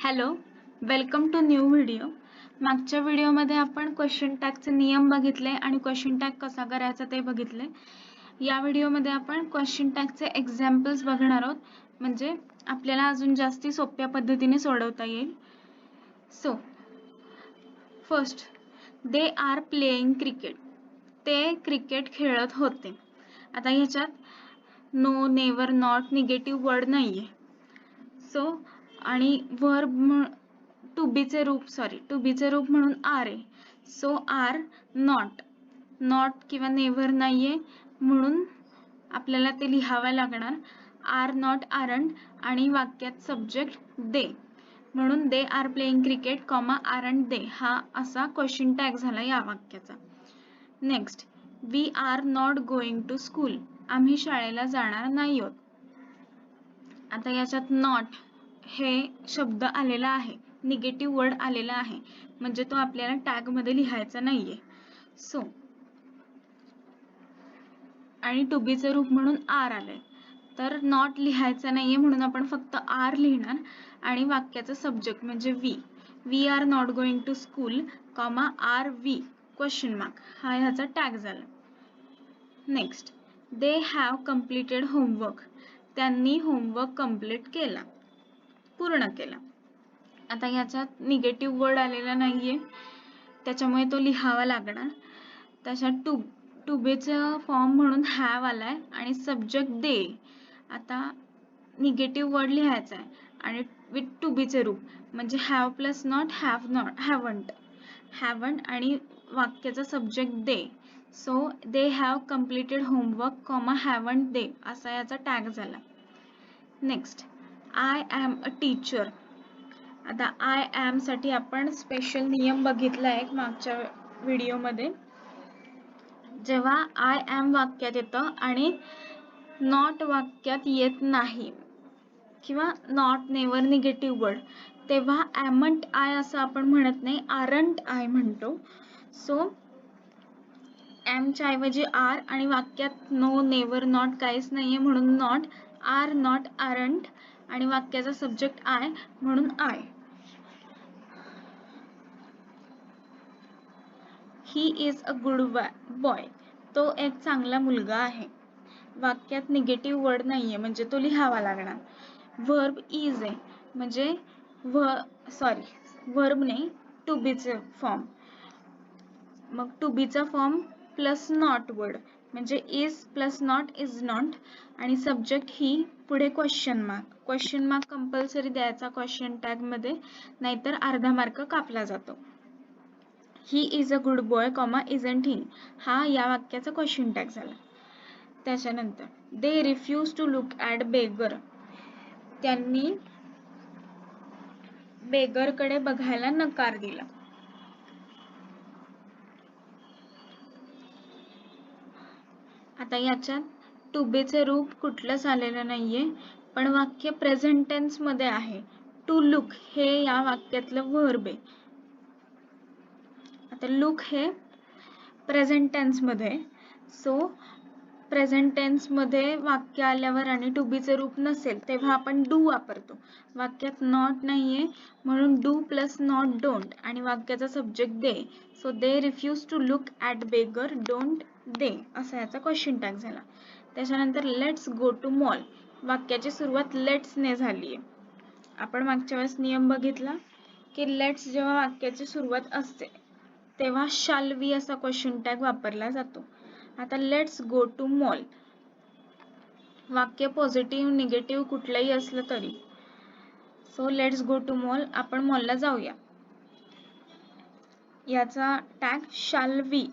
Hello, welcome to new video. मागच्या व्हिडिओमध्ये आपण क्वेश्चन टॅगचे नियम बघितले आणि क्वेश्चन टॅग कसा करायचा ते बघितले. या व्हिडिओमध्ये आपण क्वेश्चन टॅगचे एक्झाम्पल्स बघणार आहोत, म्हणजे आपल्याला अजून जास्ती सोप्या पद्धतीने सोडवता येईल. So first, they are playing cricket. ते क्रिकेट खेळत होते. आता ह्याच्यात no, never, not, negative word नाहीये. सो आणि वर्ब टू बीचे रूप म्हणून आर आहे. सो आर नॉट किंवा नेव्हर नाहीये, म्हणून आपल्याला ते लिहावं लागणार आर नॉट आरंट आणि वाक्यात सब्जेक्ट दे, म्हणून they are playing cricket comma aren't they हा असा क्वेश्चन टॅग झाला या वाक्याचा. Next, we are not going to school. आम्ही शाळेला जाणार नाही आहोत. आता याच्यात नॉट हे शब्द आलेला आहे, निगेटिव्ह वर्ड आलेला आहे, म्हणजे तो आपल्याला टॅग मध्ये लिहायचा नाहीये. सो आणि टू बीचे रूप म्हणून आर आलंय, तर नॉट लिहायचं नाहीये, म्हणून आपण फक्त आर लिहिणार आणि वाक्याचा सब्जेक्ट म्हणजे we are not going to school comma are we question mark हा ह्याचा टॅग झाला. Next, they have completed homework. त्यांनी होमवर्क कम्प्लीट केला, पूर्ण केला. आता ह्याच्यात निगेटिव्ह वर्ड आलेला नाहीये, त्याच्यामुळे तो लिहावा लागणार. त्याच्यात टू बीचा फॉर्म म्हणून हॅव आलाय आणि सब्जेक्ट दे. आता निगेटिव्ह वर्ड लिहायचा आहे आणि विथ टू बीचे रूप म्हणजे हॅव प्लस नॉट, हॅवंट आणि वाक्याचा subject they. So they have completed homework comma haven't they असा याचा टॅग झाला. Next, I am a teacher. आता आय एम साठी आपण स्पेशल नियम बघितला आहे मागच्या व्हिडिओमध्ये. जेव्हा आय एम वाक्यात येतं आणि नॉट वाक्यात येत नाही किंवा नॉट, नेवर, निगेटिव्ह वर्ड, तेव्हा ॲमंट आय असं आपण म्हणत नाही, आरंट आय म्हणतो. सो एमच्या ऐवजी आर आणि वाक्यात नो, नेवर, नॉट काहीच नाहीये, म्हणून नॉट, आर नॉट आरंट आणि वाक्याचा सब्जेक्ट आय म्हणून I. He is a good boy. तो एक चांगला मुलगा आहे. वाक्यात निगेटिव्ह वर्ड नाहीये, म्हणजे तो लिहावा लागणार. वर्ब इज आहे, म्हणजे वर्ब नाही, टू बीचे फॉर्म. मग टू बीचा फॉर्म प्लस नॉट वर्ड म्हणजे is plus not is not आणि सब्जेक्ट ही पुढे क्वेश्चन मार्क कंपल्सरी द्यायचा क्वेश्चन टॅग मध्ये, नाहीतर अर्धा मार्क कापला जातो. He is a good boy comma isn't he हा या वाक्याचा क्वेश्चन टॅग झाला. त्याच्यानंतर they refuse to look at beggar. त्यांनी बेगरकडे बघायला नकार दिला. आता याच्यात टू बीचे रूप कुठलंच आलेलं नाहीये, पण वाक्य प्रेझेंट टेन्स मध्ये आहे. टू लुक हे या वाक्यातलं वर्ब आहे. आता लुक हे प्रेझेंट टेन्स मध्ये, सो प्रेझेंट टेन्स मध्ये वाक्य आल्यावर आणि टू बीचे रूप नसेल तेव्हा आपण डू वापरतो. वाक्यात नॉट नाहीये, म्हणून डू प्लस नॉट डोंट आणि वाक्याचा subject they. So they refuse to look at beggar, don't they असा याचा क्वेश्चन टॅग झाला. त्याच्यानंतर लेट्स गो टू मॉल. वाक्याची सुरुवात लेट्स ने झालीये. आपण मागच्या वेळेस नियम बघितला की लेट्स जेव्हा वाक्याची सुरुवात असते तेव्हा शाल वी असा क्वेश्चन टॅग वापरला जातो. आता लेट्स गो टू मॉल, वाक्य पॉझिटिव्ह, निगेटिव्ह कुठलंही असलं तरी. So let's go to mall, आपण मॉलला जाऊया. याचा tag shall we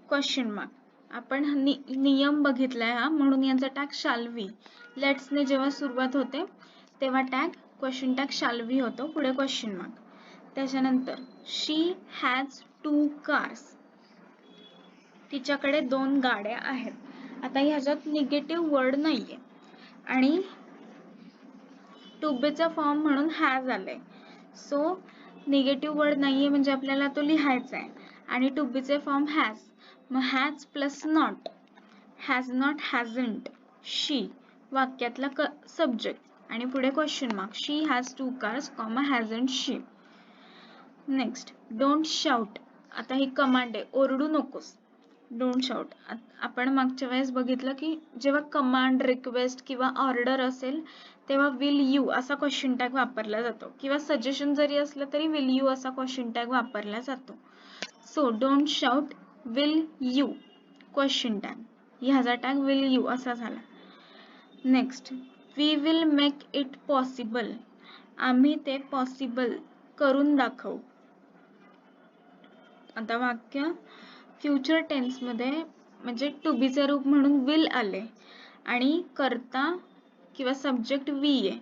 question mark. आपण नियम बघितलाय हा, म्हणून याचा टॅग शाल वी. लेट्स ने जेव्हा सुरुवात होते तेव्हा tag question tag shall we होतो, पुढे क्वेश्चन मार्क. त्याच्यानंतर शी हॅज 2 कार्स. तिच्याकडे 2 गाड्या आहेत. आता ह्याच्यात निगेटिव्ह वर्ड नाहीये आणि टू बीचा फॉर्म म्हणून हॅज आलाय. सो निगेटिव्ह वर्ड नाहीये म्हणजे आपल्याला तो लिहायचा आहे आणि टू बीचे फॉर्म हॅज, मग has plus not, has not, hasn't, she वाक्यातला सब्जेक्ट. आणि पुढे question mark. She has 2 cars, hasn't she. Next, don't shout. आता ही कमांड आहे, ओरडू नकोस. Don't shout. आपण मागच्या वेळेस बघितलं की जेव्हा कमांड, रिक्वेस्ट किंवा ऑर्डर असेल तेव्हा विल यू असा क्वेश्चन टॅग वापरला जातो, किंवा सजेशन जरी असलं तरी विल यू असा क्वेश्चन टॅग वापरला जातो. So don't shout will you question tag, ह्याचा टॅग विल यू असा झाला. Next, we will make it possible. आम्ही ते पॉसिबल करून दाखवू. आता वाक्य फ्युचर टेन्स मध्ये म्हणजे टू बी चे रूप म्हणून विल आले आणि कर्ता किंवा सब्जेक्ट वी आहे.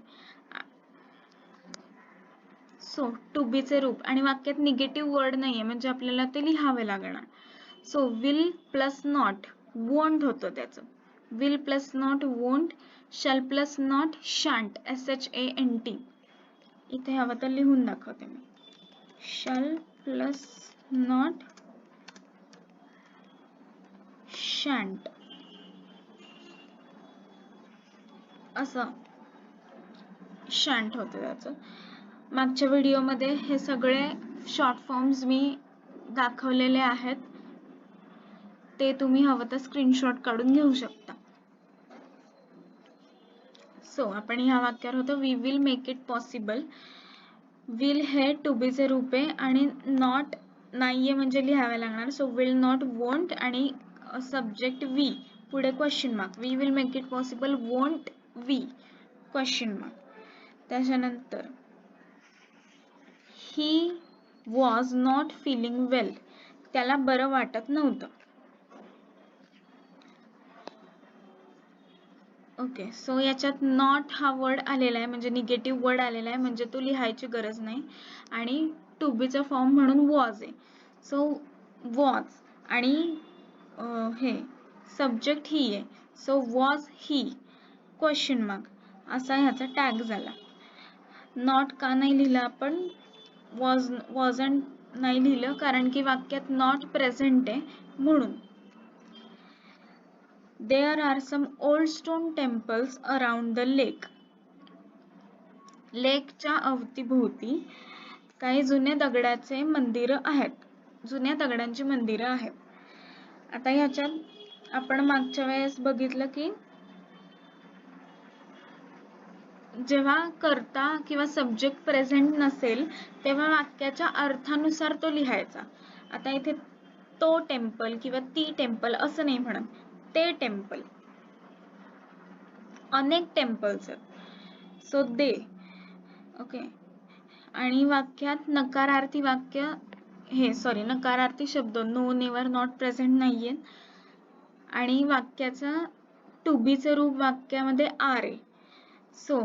सो टू बी चे रूप आणि वाक्यात निगेटिव्ह वर्ड नाहीये म्हणजे आपल्याला ते लिहावे लागणार. So will plus not won't होतं त्याचं. Will plus not won't, shall plus not shan't, SHANT. इथे हवं तर लिहून दाखवते मी. शॅल प्लस नॉट शांट असं शांट होतं त्याचं. मागच्या व्हिडिओमध्ये हे सगळे शॉर्ट फॉर्म्स मी दाखवलेले आहेत, ते तुम्ही हवं तर स्क्रीनशॉट काढून घेऊ शकता. सो आपण ह्या वाक्यावर होतो we will make it possible. Will हे टू बी चे रूप आहे आणि नॉट नाहीये म्हणजे लिहावे लागणार. सो विल नॉट वोंट आणि सब्जेक्ट वी, पुढे question mark. We will make it possible won't we question mark. त्याच्यानंतर he was not feeling well. त्याला बरं वाटत नव्हतं. ओके, सो याच्यात नॉट हा वर्ड आलेला आहे म्हणजे निगेटिव्ह वर्ड आलेला आहे म्हणजे तो लिहायची गरज नाही आणि टू बीचा फॉर्म म्हणून वॉज आहे. सो वॉज आणि हे सब्जेक्ट ही आहे. So was he question mark असा ह्याचा टॅग झाला. नॉट का नाही लिहिलं आपण, वॉजंट नाही लिहिलं कारण की वाक्यात नॉट प्रेझेंट आहे म्हणून. There are some old stone temples around the lake. लेकच्या अवतीभोवती काही जुन्या दगडाचे मंदिरं आहेत, जुन्या दगडांची मंदिरं आहेत. आता ह्याच्यात आपण मागच्या वेळेस बघितलं की जेव्हा कर्ता किंवा सब्जेक्ट प्रेझेंट नसेल तेव्हा वाक्याच्या अर्थानुसार तो लिहायचा. आता इथे तो टेम्पल किंवा ती टेम्पल असं नाही म्हणत, ते टेम्पल, अनेक टेम्पल्स आहेत. सो दे. ओके, आणि वाक्यात नकारार्थी वाक्य नकारार्थी शब्द नो, नेवर, नॉट प्रेझेंट नाहीये आणि वाक्याचा टू बी चे रूप वाक्यामध्ये आर आहे. So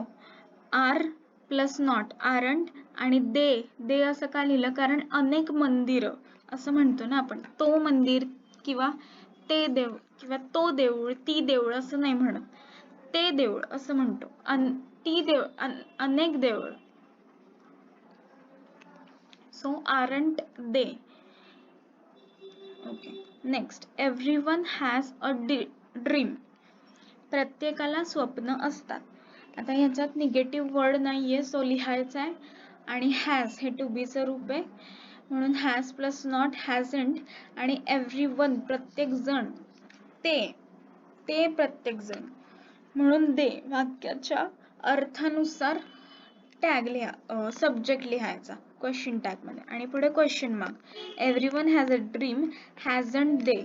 are plus not aren't आणि दे असं का लिहिलं कारण अनेक मंदिरं असं म्हणतो ना आपण. तो मंदिर किंवा ते देव किंवा तो देऊळ, ती देऊळ असं नाही म्हणत, ते देऊळ असं म्हणतो. ती देऊळ, अनेक देऊळ. So aren't they. Okay, next, everyone has a dream. प्रत्येकाला स्वप्न असतात. आता ह्याच्यात निगेटिव्ह वर्ड नाहीये सो लिहायचा आहे आणि हॅज हे टू बी चं रूप आहे म्हणून हॅज प्लस नॉट हॅझंट आणि एव्हरीवन प्रत्येक जण, ते प्रत्येक जण म्हणून दे वाक्याच्या अर्थानुसार टॅग लिहा, सब्जेक्ट लिहायचा क्वेश्चन टॅग मध्ये आणि पुढे question mark. Everyone has a dream, hasn't they.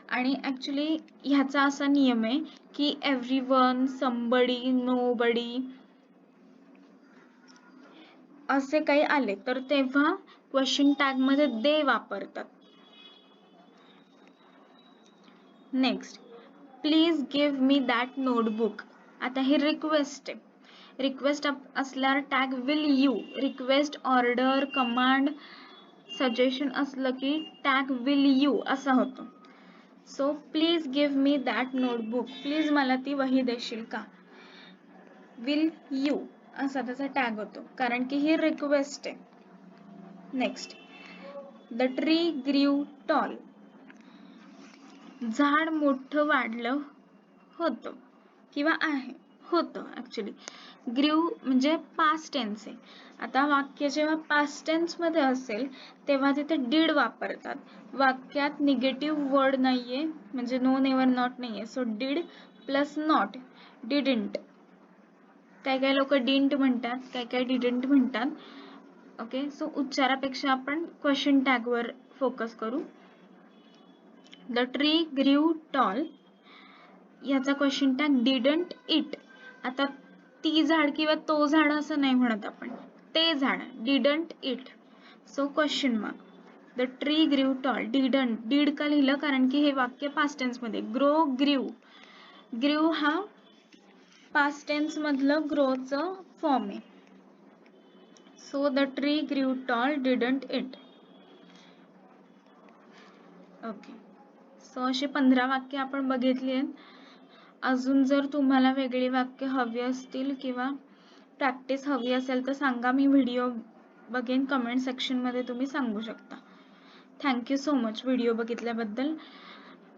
आणि ऍक्च्युली ह्याचा असा नियम आहे की एव्हरीवन, समबडी, नोबडी असे काही आले तर तेव्हा क्वेश्चन टॅग मध्ये दे वापरतात. Next, please give me that notebook. आता ही रिक्वेस्ट आहे. रिक्वेस्ट असल्यावर tag will you. Request, order, command, suggestion असलं की टॅग विल यू असा होतो. So please give me that notebook. Please मला ती वही देशील का. विल यू असा त्याचा टॅग होतो कारण की ही रिक्वेस्ट आहे. Next, the tree grew tall. झाड मोठं वाढलं होतं किंवा आहे. होतं ॲक्च्युली. ग्रीव म्हणजे पास्ट टेन्स आहे. आता वाक्य जेव्हा पास्ट टेन्स मध्ये असेल तेव्हा तिथे डीड वापरतात. वाक्यात निगेटिव्ह वर्ड नाहीये, म्हणजे नो नेवर नॉट नाहीये. So did plus not, didn't. काही काही लोक डिंट म्हणतात, काही काही डिडंट म्हणतात. ओके, सो उच्चारापेक्षा आपण क्वेश्चन टॅग वर फोकस करू. द ट्री ग्रीव टॉल, याचा क्वेश्चन टॅग डिडंट इट. आता ती झाड किंवा तो झाड असं नाही म्हणत आपण, ते झाड, didn't it. So question mark. The tree grew tall, didn't, did का लिहिलं कारण की हे वाक्य पास्ट टेन्स मध्ये. ग्रो, ग्रीव, ग्रीव हा पास्ट टेन्स मधलं ग्रोचं फॉर्म आहे. So the tree grew tall, didn't it. Okay, so अशी 15 वाक्य आपण बघितली आहेत. अजून जर तुम्हाला वेगळी वाक्य हवी असतील किंवा प्रॅक्टिस हवी असेल तर सांगा, मी व्हिडिओ बघेन. कमेंट सेक्शन मध्ये तुम्ही सांगू शकता. थँक्यू सो मच व्हिडिओ बघितल्याबद्दल.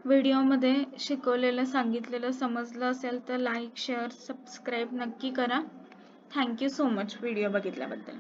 व्हिडिओमध्ये शिकवलेलं सांगितलेलं समजलं असेल तर लाईक, शेअर, सबस्क्राईब नक्की करा. Thank you so much video बघितल्याबद्दल.